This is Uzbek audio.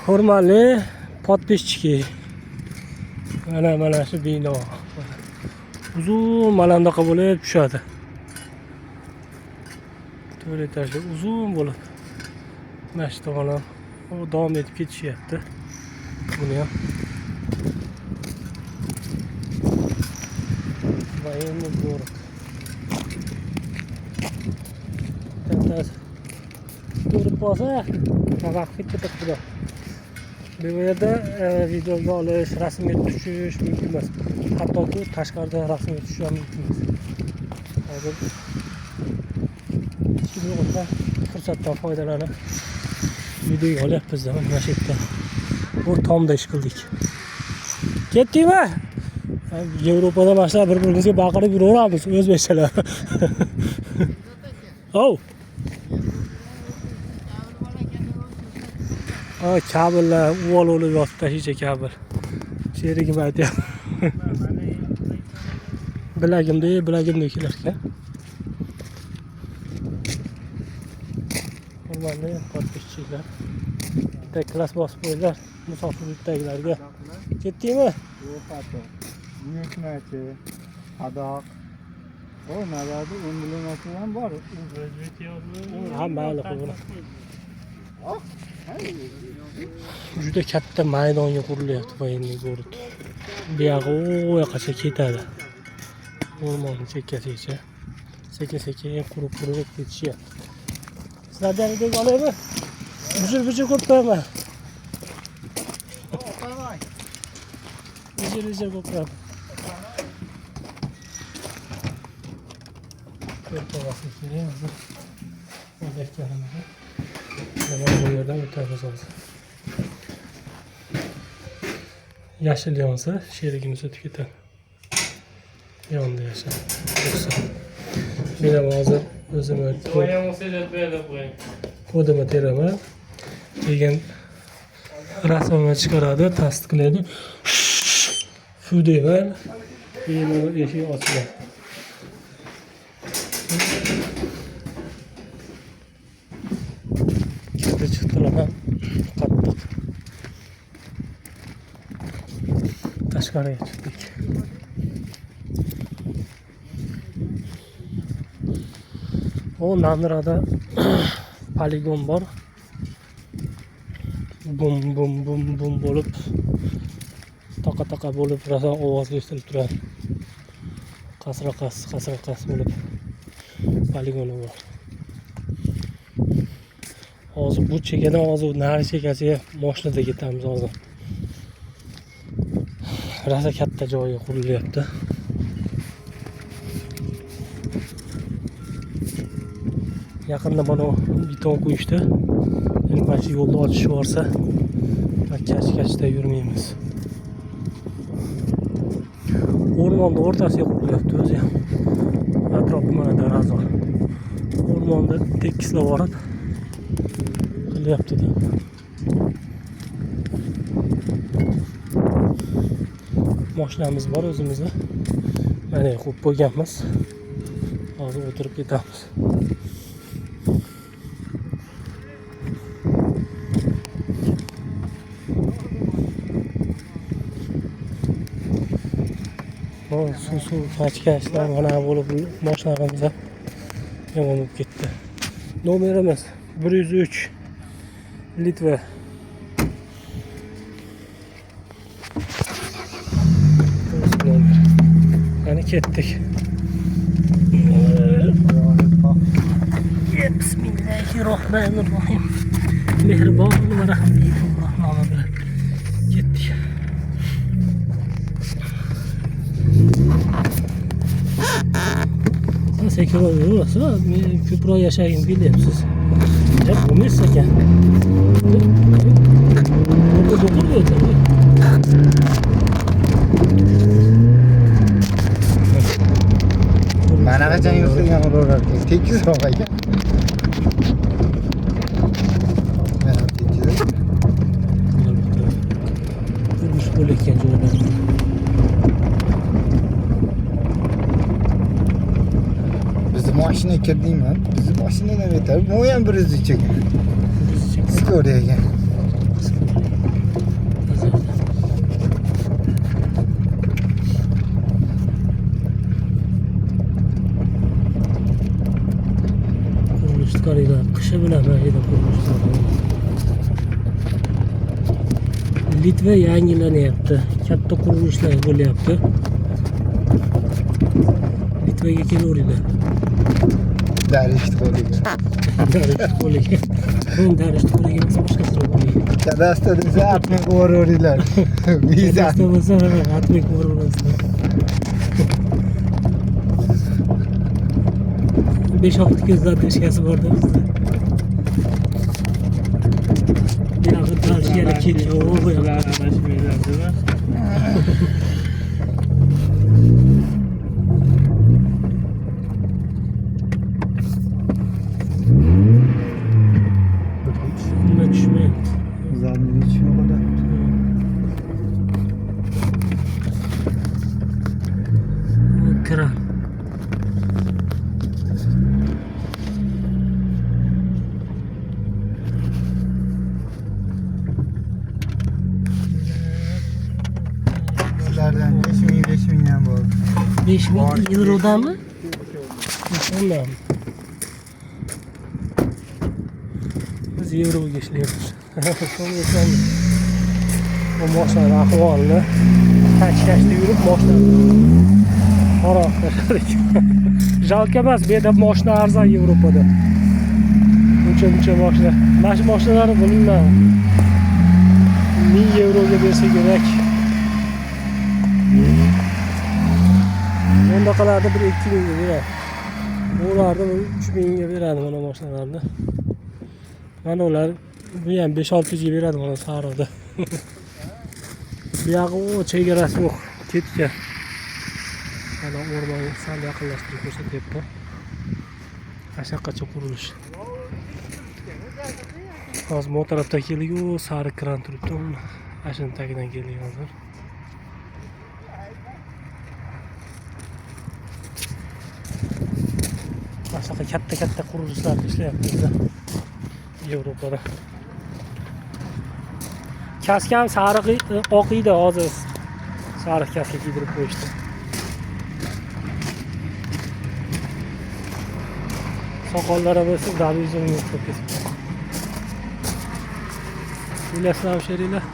Hurmatli podpисчики. Mana shu bino. Uzun malandaqa bo'lib tushadi. 4 etajli uzun bo'lib. Mana shu tomondan davom etib ketishyapti. Buni ham. Военный город. Ko'rib qolsa, vaqt ketadi. Bu yerda videoga olish, rasmga tushish mumkin emas. Hattoki tashqarida rasmga tushish ham mumkin emas. Hozir shunday fursatdan foydalanib video olyapmiz. Mana shu yerda bir tomda ish qildik. Ketdingmi? Yevropada mashlar bir-birimizga baqirib yuraveramiz o'zbekchalar. Oh. Kabellar uvol olib yotibdi, tashicha kabel. Sherigim aytyapti. Bilagimda kelar ekan. Hurmatli podpисчиклар. Bitta klass bosib qo'yinglar musofirlikdagilarga. Ketdingmi? Yurtmachi, adoq. O, navadi o'ndilamasi ham bor. Ha, mayli qo'ying. Juda katta maydonga qurilyapti Военный город. Bu yoqqa u yoqqacha ketadi. O'rmonning chekkasigacha. Sekin-sekin qurib ketishyapti. Sizlardan video olaymi? Bujur ko'p qo'yma. Bujur ko'p qo'yma. Ko'rpavasini keling hozir. O'zbeklarimizni. Bu yerdan o'tamiz hozir. Yashil yonsa, sherigimiz o'tib ketadi. Yonda yashil. Men hozir o'zim kodimni teraman. Keyin rasmni chiqaradi, tasdiqlaydi. Fu deyman. Keyin eshik ochiladi. Chiqdilar ham qattiq. Tashqariga chiqdik. O Nandrada poligon bor. Bum bo'lib, taqa bo'lib, rosa ovoz eshitilib turadi. Qasra-qas bo'lib poligoni bor. Hozir bu chekkadan hozir nari chekkasiga mashinada ketamiz hozir. Rosa katta joyga qurilyapti. Yaqinda mana beton qo'yishdi. Endi mana shu yo'lni ochish borsa, kach-kachda yurmaymiz. O'rmonning o'rtasiga qurilyapti o'zi ham. Atrofi mana daraxtlar. O'rmonda tekislab borib qilyapti-da. Mashinamiz bor o'zimizda. Mana qo'yib qo'yganmiz. Hozir o'tirib ketamiz. Suv pachkashlar mana bo'lib mashinamiz ham yonib ketdi. Nomerimiz 103 Litva. Yani ketdik. Bismillahirrahmanirrahim. Mehribon va rahimli Rahmon bilan ketdik. Sekin bo'lsa, men ko'proq yashagim kelyapsiz. Hep bo'lmaysiz ekan. Burada dokunmuyor tabii. Mana qachon yurtgan ular tekis ro'g'ayga. Mana tekis. Turmush bo'layotgan joylar. Mashina kirdingmi? Bizni mashinadan o'tib, bu ham 100 chekan. Skoriyaga. Litva yangilanyapti. Katta qurilishlar bo'lyapti. Litvaga kelaveringlar. Darishti qo'liga. Darishti qo'liga. Men darishti qo'liga emas, boshqasiga qo'liga. Kadastr desa apni o'raveringlar. Viza. Kadastr bo'lsa, atmak o'raverasizlar. 5-6 kez zadrishkasi borda bizda. Buyog'i darishkani ketgan, u yoqda adashmayaptimi? Nima tushmayapti. Zadniy tushmoqda. Kran. Sizlardan 5000 ham bor. 5000 yevrodami? Bilmadim. Biz yevroga ishlayapmiz. Bu mashinalar ahvolini tashkashda yurib mashina qaroq tashladik. Jalka emas, bu yerda mashina arzon Yevropada. Uncha mashina. Mana shu mashinalarni bilmayman. 1000 yevroga bersa kerak. Bundaqalarni 1-2 mingga beradi. Ularni 3000 ga beradi mana mashinalarni. Mana ular bu ham 5-600 ga beradi mana sariqda. Bu yog'i o chegarasi yo'q, ketgan. Mana o'rmonga sal yaqinlashtirib ko'rsatyapman. Ashaqacha qurilish. Hozir bu tarafdan keldik-ku, sariq kran turibdi. Ashun tagidan keldik hozir. Aslida katta qurilishlarda ishlayapti bizda Yevropada. Kaska ham sariq oq edi, hozir sariq kaska kiydirib qo'yishdi. Soqollari bo'lsa, dalizim yo'q deb ketibdi. Bilasizmi, sheringlar?